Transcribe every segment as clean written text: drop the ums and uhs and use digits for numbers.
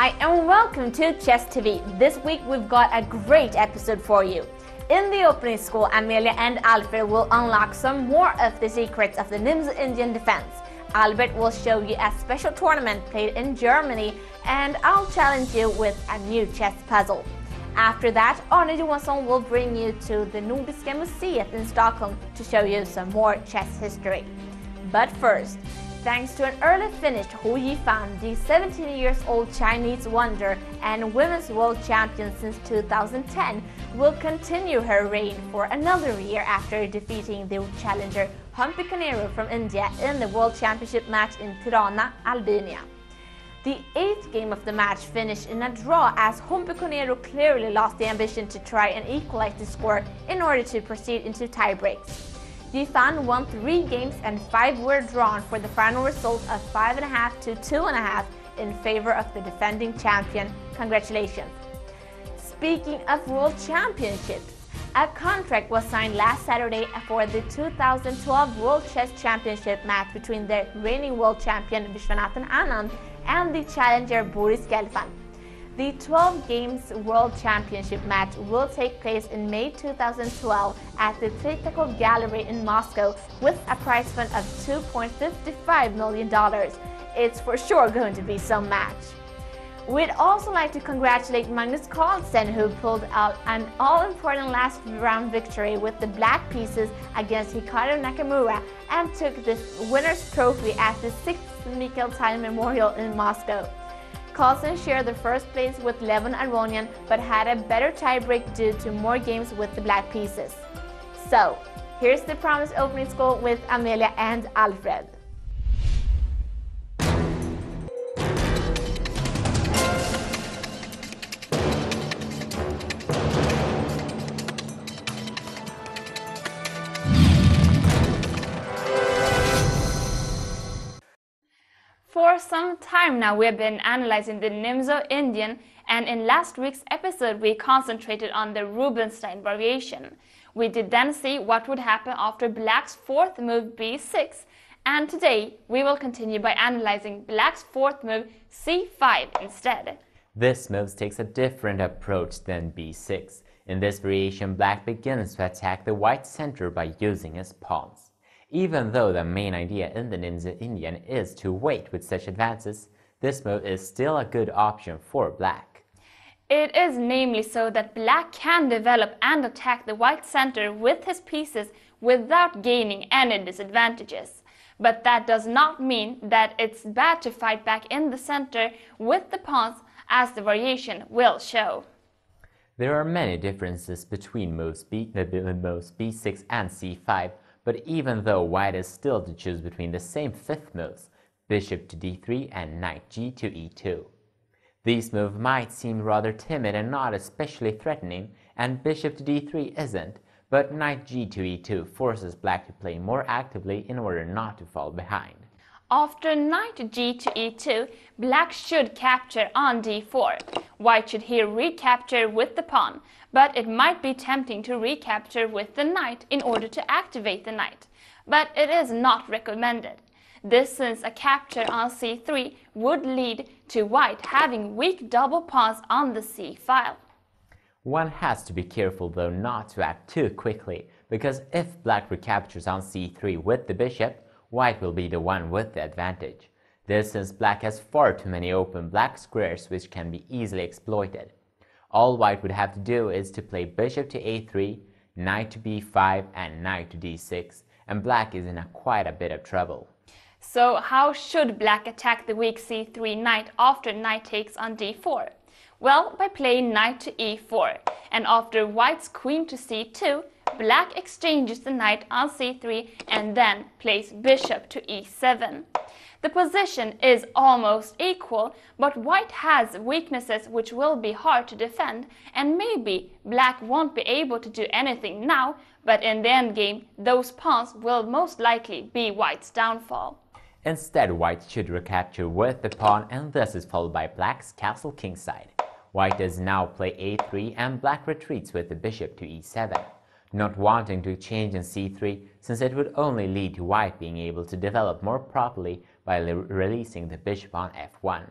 Hi and welcome to Chess TV. This week we've got a great episode for you. In the opening school, Amelia and Alfred will unlock some more of the secrets of the Nimzo Indian defense. Albert will show you a special tournament played in Germany, and I'll challenge you with a new chess puzzle. After that, Arne Johansson will bring you to the Nordiska Museet in Stockholm to show you some more chess history. But first, thanks to an early finish, Hu Yifan, the 17-year-old Chinese wonder and women's world champion since 2010, will continue her reign for another year after defeating the challenger Humpy Conero from India in the World Championship match in Tirana, Albania. The 8th game of the match finished in a draw as Humpy Conero clearly lost the ambition to try and equalize the score in order to proceed into tiebreaks. Yifan won 3 games and 5 were drawn for the final result of 5.5 to 2.5 in favor of the defending champion. Congratulations! Speaking of World Championships, a contract was signed last Saturday for the 2012 World Chess Championship match between the reigning world champion Viswanathan Anand and the challenger Boris Gelfand. The 12 Games World Championship match will take place in May 2012 at the Tretjakov Gallery in Moscow with a prize fund of $2.55 million. It's for sure going to be some match. We'd also like to congratulate Magnus Carlsen, who pulled out an all-important last round victory with the black pieces against Hikaru Nakamura and took the winner's trophy at the 6th Mikhail Time Memorial in Moscow. Carlsen shared the first place with Levon Aronian but had a better tiebreak due to more games with the black pieces. So, here's the promised opening score with Amelia and Alfred. For some time now we have been analyzing the Nimzo Indian, and in last week's episode we concentrated on the Rubinstein variation. We did then see what would happen after Black's 4th move b6, and today we will continue by analyzing Black's 4th move c5 instead. This move takes a different approach than b6. In this variation, Black begins to attack the white center by using his pawns. Even though the main idea in the Nimzo Indian is to wait with such advances, this move is still a good option for Black. It is namely so that Black can develop and attack the white center with his pieces without gaining any disadvantages. But that does not mean that it's bad to fight back in the center with the pawns, as the variation will show. There are many differences between moves b6 and c5. But even though white is still to choose between the same 5th moves, bishop to d3 and knight g to e2. These moves might seem rather timid and not especially threatening, and bishop to d3 isn't, but knight g to e2 forces Black to play more actively in order not to fall behind. After knight g to e2, Black should capture on d4. White should here recapture with the pawn, but it might be tempting to recapture with the knight in order to activate the knight. But it is not recommended. This since a capture on c3 would lead to White having weak double pawns on the c file. One has to be careful though not to act too quickly, because if Black recaptures on c3 with the bishop, White will be the one with the advantage. This since Black has far too many open black squares which can be easily exploited. All White would have to do is to play bishop to a3, knight to b5 and knight to d6, and Black is in quite a bit of trouble. So how should Black attack the weak c3 knight after knight takes on d4? Well, by playing knight to e4, and after White's queen to c2, Black exchanges the knight on c3 and then plays bishop to e7. The position is almost equal, but White has weaknesses which will be hard to defend, and maybe Black won't be able to do anything now, but in the endgame, those pawns will most likely be White's downfall. Instead, White should recapture with the pawn, and this is followed by Black's castle kingside. White does now play a3 and Black retreats with the bishop to e7. Not wanting to change in c3, since it would only lead to White being able to develop more properly by releasing the bishop on f1.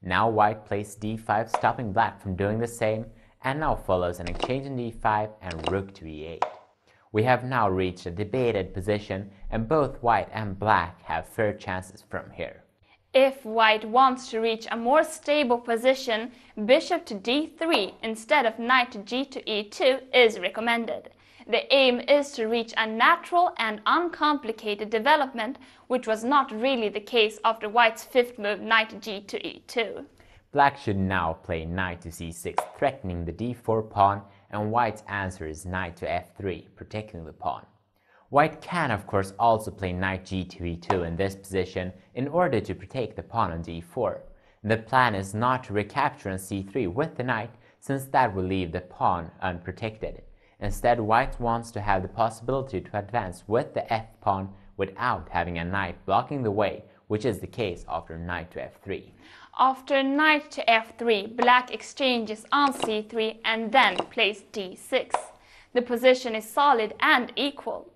Now white plays d5, stopping black from doing the same, and now follows an exchange on d5 and rook to e8. We have now reached a debated position, and both white and black have fair chances from here. If white wants to reach a more stable position, bishop to d3 instead of knight to g to e2 is recommended. The aim is to reach a natural and uncomplicated development, which was not really the case after white's fifth move knight to g to e2. Black should now play knight to c6, threatening the d4 pawn, and white's answer is knight to f3, protecting the pawn. White can of course also play knight g to e2 in this position in order to protect the pawn on d4. The plan is not to recapture on c3 with the knight, since that will leave the pawn unprotected. Instead, white wants to have the possibility to advance with the f-pawn without having a knight blocking the way, which is the case after knight to f3. After knight to f3, black exchanges on c3 and then plays d6. The position is solid and equal.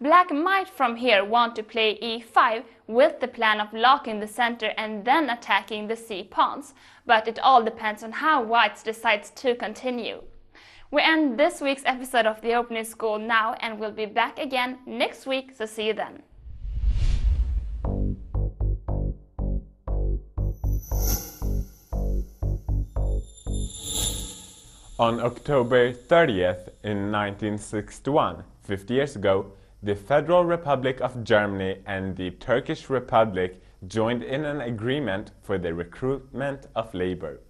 Black might from here want to play e5 with the plan of locking the center and then attacking the c-pawns, but it all depends on how white decides to continue. We end this week's episode of the Opening School now, and we'll be back again next week, so see you then. On October 30th in 1961, 50 years ago, the Federal Republic of Germany and the Turkish Republic joined in an agreement for the recruitment of labor.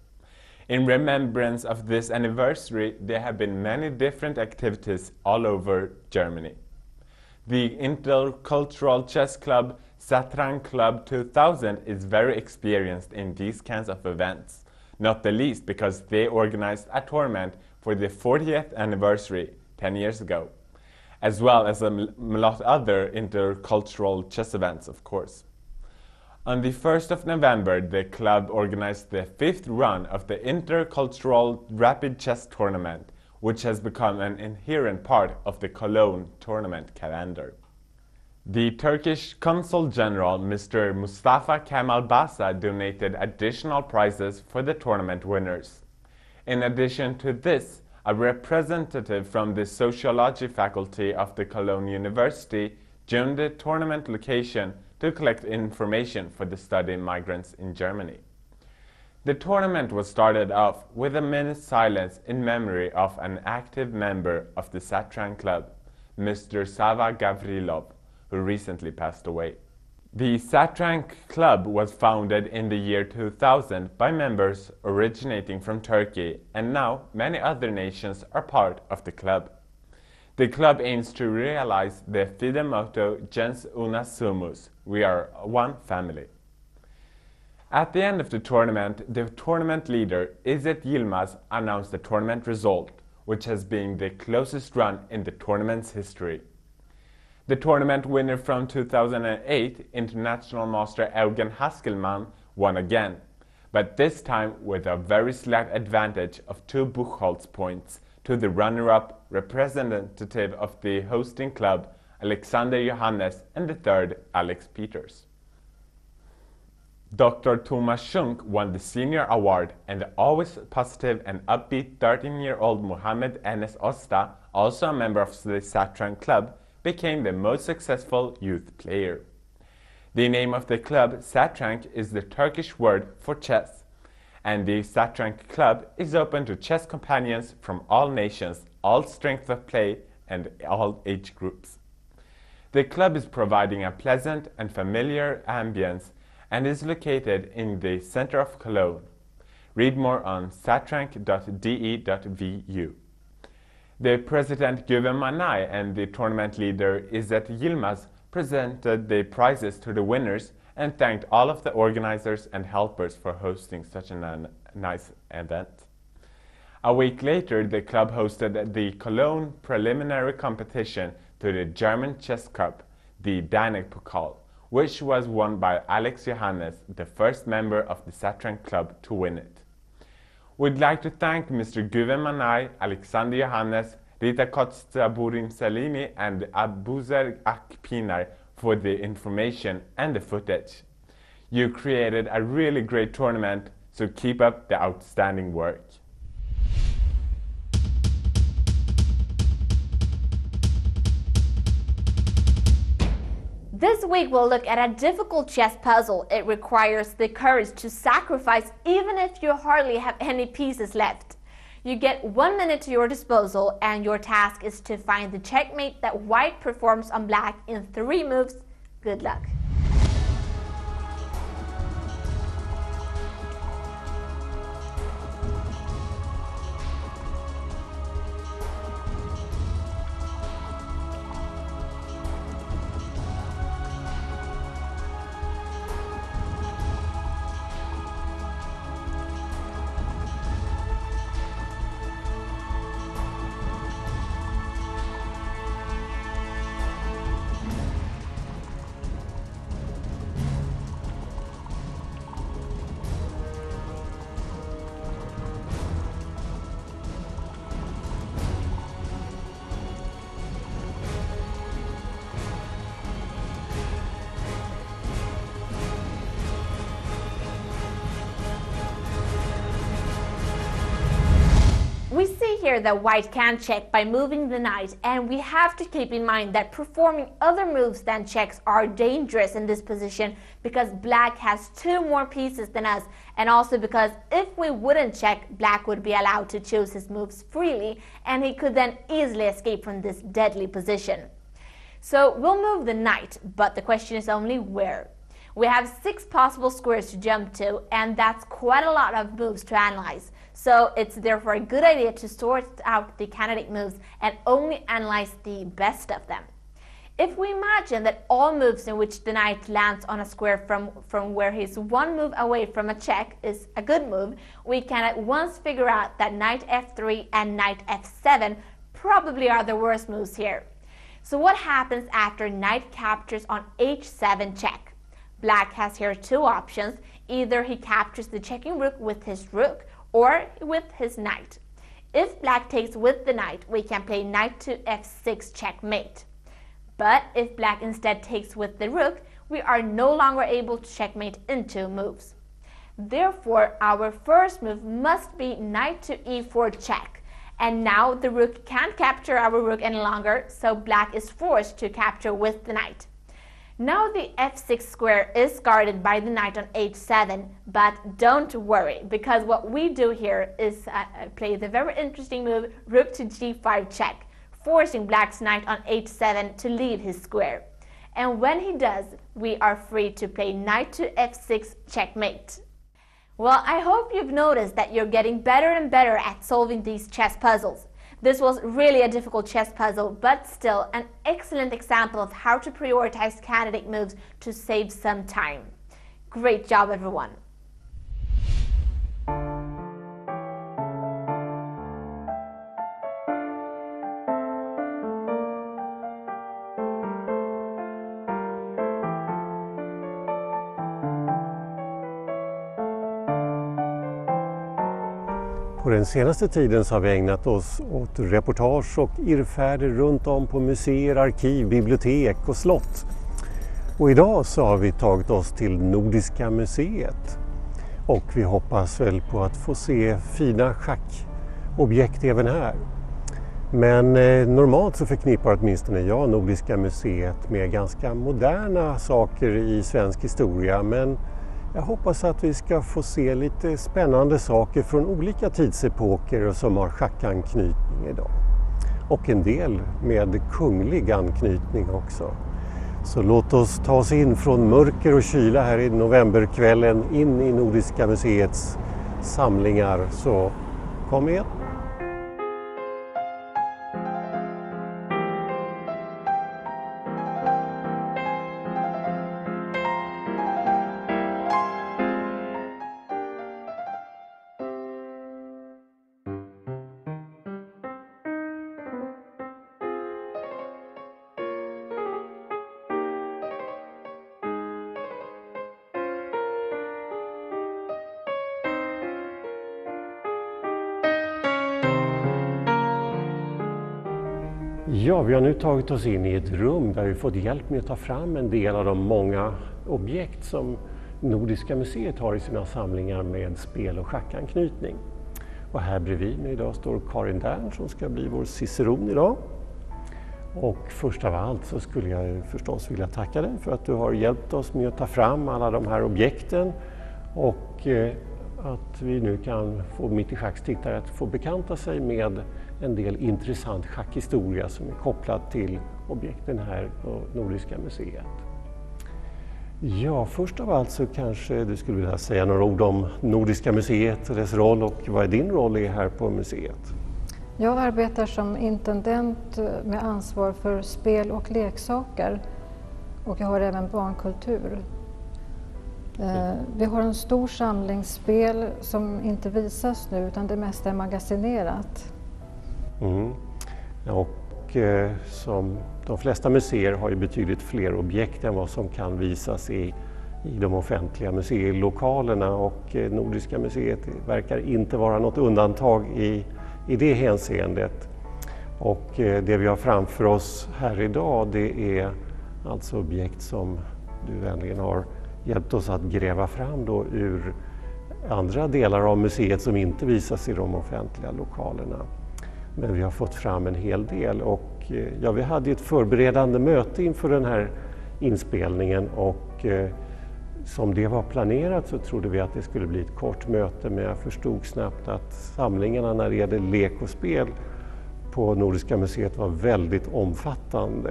In remembrance of this anniversary, there have been many different activities all over Germany. The intercultural chess club Satrank Club 2000 is very experienced in these kinds of events, not the least because they organized a tournament for the 40th anniversary 10 years ago, as well as a lot of other intercultural chess events, of course. On the 1st of November, the club organized the 5th run of the Intercultural Rapid Chess Tournament, which has become an inherent part of the Cologne tournament calendar. The Turkish Consul General, Mr. Mustafa Kemal Basa, donated additional prizes for the tournament winners. In addition to this, a representative from the Sociology faculty of the Cologne University joined the tournament location to collect information for the study migrants in Germany. The tournament was started off with a minute's silence in memory of an active member of the Satrank Club, Mr. Sava Gavrilov, who recently passed away. The Satrank Club was founded in the year 2000 by members originating from Turkey, and now many other nations are part of the club. The club aims to realize the FIDE motto Gens Una Sumus, we are one family. At the end of the tournament leader Izzet Yilmaz announced the tournament result, which has been the closest run in the tournament's history. The tournament winner from 2008, International Master Eugen Haskelmann, won again, but this time with a very slight advantage of 2 Buchholz points to the runner-up representative of the hosting club, Alexander Johannes, and the third, Alex Peters. Dr. Thomas Schunk won the senior award, and the always positive and upbeat 13-year-old Mohammed Enes Osta, also a member of the Satrank Club, became the most successful youth player. The name of the club, Satrank, is the Turkish word for chess, and the Satrank Club is open to chess companions from all nations, all strengths of play, and all age groups. The club is providing a pleasant and familiar ambience and is located in the center of Cologne. Read more on satrank.de.vu. The president Güven Manay and the tournament leader Izzet Yilmaz presented the prizes to the winners and thanked all of the organizers and helpers for hosting such a nice event. A week later, the club hosted the Cologne preliminary competition to the German Chess Cup, the Danek Pokal, which was won by Alex Johannes, the first member of the Satrank Club to win it. We'd like to thank Mr. Güven Manay, Alexander Johannes, Rita Kotsa-Burim Salimi, and Abuzer Akpinar for the information and the footage. You created a really great tournament, So keep up the outstanding work. This week we'll look at a difficult chess puzzle. It requires the courage to sacrifice even if you hardly have any pieces left. You get 1 minute to your disposal and your task is to find the checkmate that white performs on black in 3 moves. Good luck. We see here that white can check by moving the knight, and we have to keep in mind that performing other moves than checks are dangerous in this position because black has 2 more pieces than us, and also because if we wouldn't check, black would be allowed to choose his moves freely and he could then easily escape from this deadly position. So we'll move the knight, but the question is only where. We have 6 possible squares to jump to, and that's quite a lot of moves to analyze. So it's therefore a good idea to sort out the candidate moves and only analyze the best of them. If we imagine that all moves in which the knight lands on a square from where he's 1 move away from a check is a good move, we can at once figure out that knight f3 and knight f7 probably are the worst moves here. So what happens after knight captures on h7 check? Black has here 2 options. Either he captures the checking rook with his rook or with his knight. If black takes with the knight, we can play knight to f6 checkmate. But if black instead takes with the rook, we are no longer able to checkmate in 2 moves. Therefore, our first move must be knight to e4 check. And now the rook can't capture our rook any longer, so black is forced to capture with the knight. Now the f6 square is guarded by the knight on h7, but don't worry, because what we do here is play the very interesting move rook to g5 check, forcing black's knight on h7 to leave his square. And when he does, we are free to play knight to f6 checkmate. Well, I hope you've noticed that you're getting better and better at solving these chess puzzles. This was really a difficult chess puzzle, but still an excellent example of how to prioritize candidate moves to save some time. Great job, everyone! På den senaste tiden så har vi ägnat oss åt reportage och irrfärder runt om på museer, arkiv, bibliotek och slott. Och idag så har vi tagit oss till Nordiska museet. Och vi hoppas väl på att få se fina schackobjekt även här. Men normalt så förknippar åtminstone jag Nordiska museet med ganska moderna saker i svensk historia. Men jag hoppas att vi ska få se lite spännande saker från olika tidsepoker som har schackanknytning idag. Och en del med kunglig anknytning också. Så låt oss ta oss in från mörker och kyla här i novemberkvällen in i Nordiska museets samlingar. Så kom igen! Ja, vi har nu tagit oss in i ett rum där vi fått hjälp med att ta fram en del av de många objekt som Nordiska museet har i sina samlingar med spel- och schackanknytning. Och här bredvid mig idag står Karin Dern som ska bli vår ciceron idag. Och först av allt så skulle jag förstås vilja tacka dig för att du har hjälpt oss med att ta fram alla de här objekten och att vi nu kan få Mitt i Schacks tittare att få bekanta sig med en del intressant schackhistoria som är kopplad till objekten här på Nordiska museet. Ja, först av allt så kanske du skulle vilja säga några ord om Nordiska museet och dess roll och vad din roll är här på museet? Jag arbetar som intendent med ansvar för spel och leksaker och jag har även barnkultur. Vi har en stor samling spel som inte visas nu utan det mesta är magasinerat. Och som de flesta museer har ju betydligt fler objekt än vad som kan visas i de offentliga museilokalerna och Nordiska museet verkar inte vara något undantag i det hänseendet. Och det vi har framför oss här idag det är alltså objekt som du vänligen har hjälpt oss att gräva fram då ur andra delar av museet som inte visas i de offentliga lokalerna. Men vi har fått fram en hel del och ja, vi hade ett förberedande möte inför den här inspelningen och som det var planerat så trodde vi att det skulle bli ett kort möte men jag förstod snabbt att samlingarna när det gäller lek och spel på Nordiska museet var väldigt omfattande.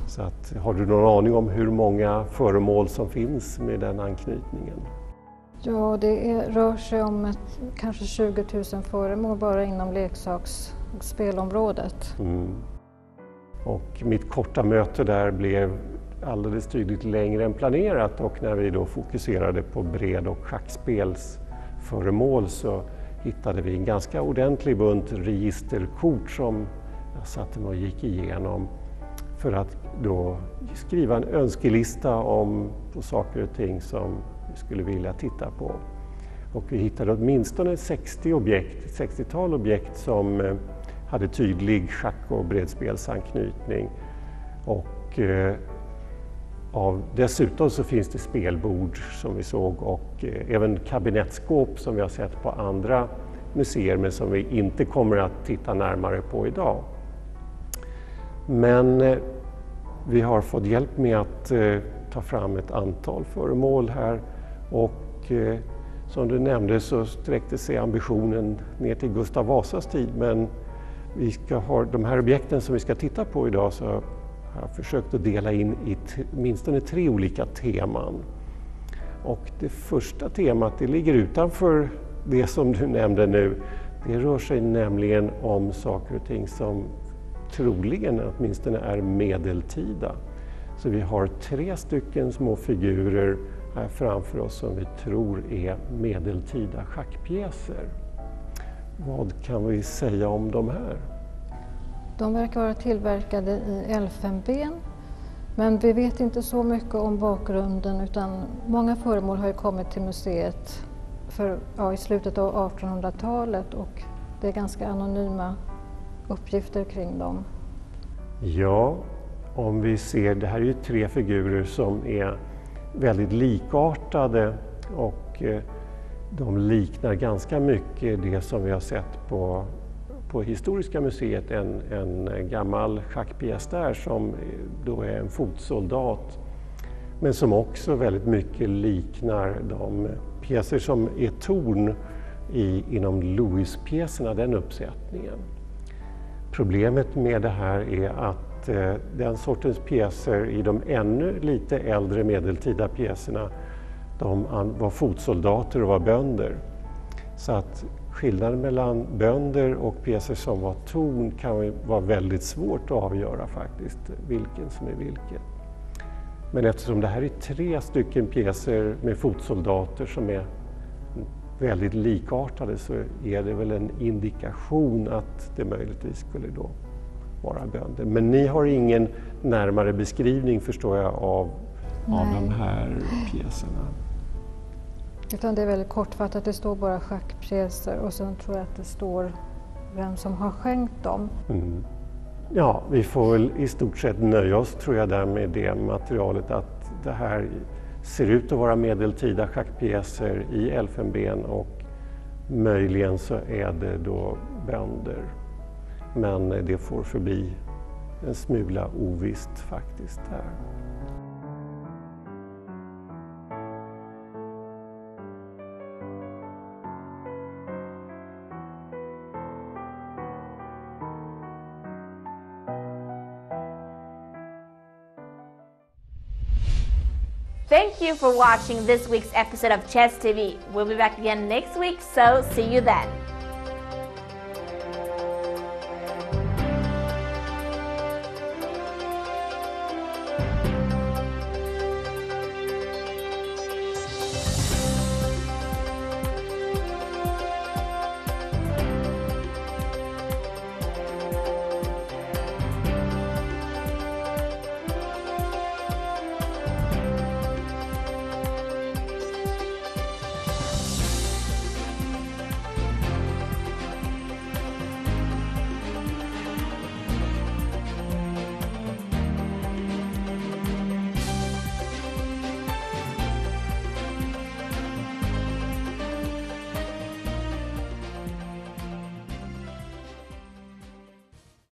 Så att, har du någon aning om hur många föremål som finns med den anknytningen? Ja, det rör sig om kanske 20 000 föremål bara inom leksaks- och spelområdet. Och mitt korta möte där blev alldeles tydligt längre än planerat och när vi då fokuserade på bred- och schackspelsföremål så hittade vi en ganska ordentlig bunt registerkort som jag satte mig och gick igenom för att då skriva en önskelista på saker och ting som vi skulle vilja titta på. Och vi hittade åtminstone 60-tal objekt som hade tydlig schack- och bredspelsanknytning. Och dessutom så finns det spelbord som vi såg och även kabinettskåp som vi har sett på andra museer men som vi inte kommer att titta närmare på idag. Men vi har fått hjälp med att ta fram ett antal föremål här och som du nämnde så sträckte sig ambitionen ner till Gustav Vasas tid men vi ska ha de här objekten som vi ska titta på idag så har jag försökt att dela in i minstone 3 olika teman. Och det första temat det ligger utanför det som du nämnde nu. Det rör sig nämligen om saker och ting som troligen åtminstone är medeltida. Så vi har 3 stycken små figurer här framför oss som vi tror är medeltida schackpjäser. Vad kan vi säga om de här? De verkar vara tillverkade i elfenben, men vi vet inte så mycket om bakgrunden utan många föremål har ju kommit till museet i slutet av 1800-talet och det är ganska anonyma uppgifter kring dem. Ja, om vi ser, det här är ju 3 figurer som är väldigt likartade och de liknar ganska mycket det som vi har sett på Historiska museet, en gammal schackpjäs där som då är en fotsoldat men som också väldigt mycket liknar de pjäser som är torn inom Louis-pjäserna, den uppsättningen. Problemet med det här är att den sortens pjäser i de ännu lite äldre medeltida pjäserna de var fotsoldater och var bönder. Så att skillnaden mellan bönder och pjäser som var torn kan vara väldigt svårt att avgöra faktiskt, vilken som är vilken. Men eftersom det här är 3 stycken pjäser med fotsoldater som är väldigt likartade så är det väl en indikation att det möjligtvis skulle då vara bönder. Men ni har ingen närmare beskrivning förstår jag av de här pjäserna. Utan det är väldigt kortfattat, det står bara schackpjäser och sen tror jag att det står vem som har skänkt dem. Ja, vi får väl i stort sett nöja oss tror jag där med det materialet att det här ser ut att vara medeltida schackpjäser i elfenben och möjligen så är det då bönder. Men det får förbli en smula ovisst faktiskt här. Thank you for watching this week's episode of Chess TV. We'll be back again next week, so see you then.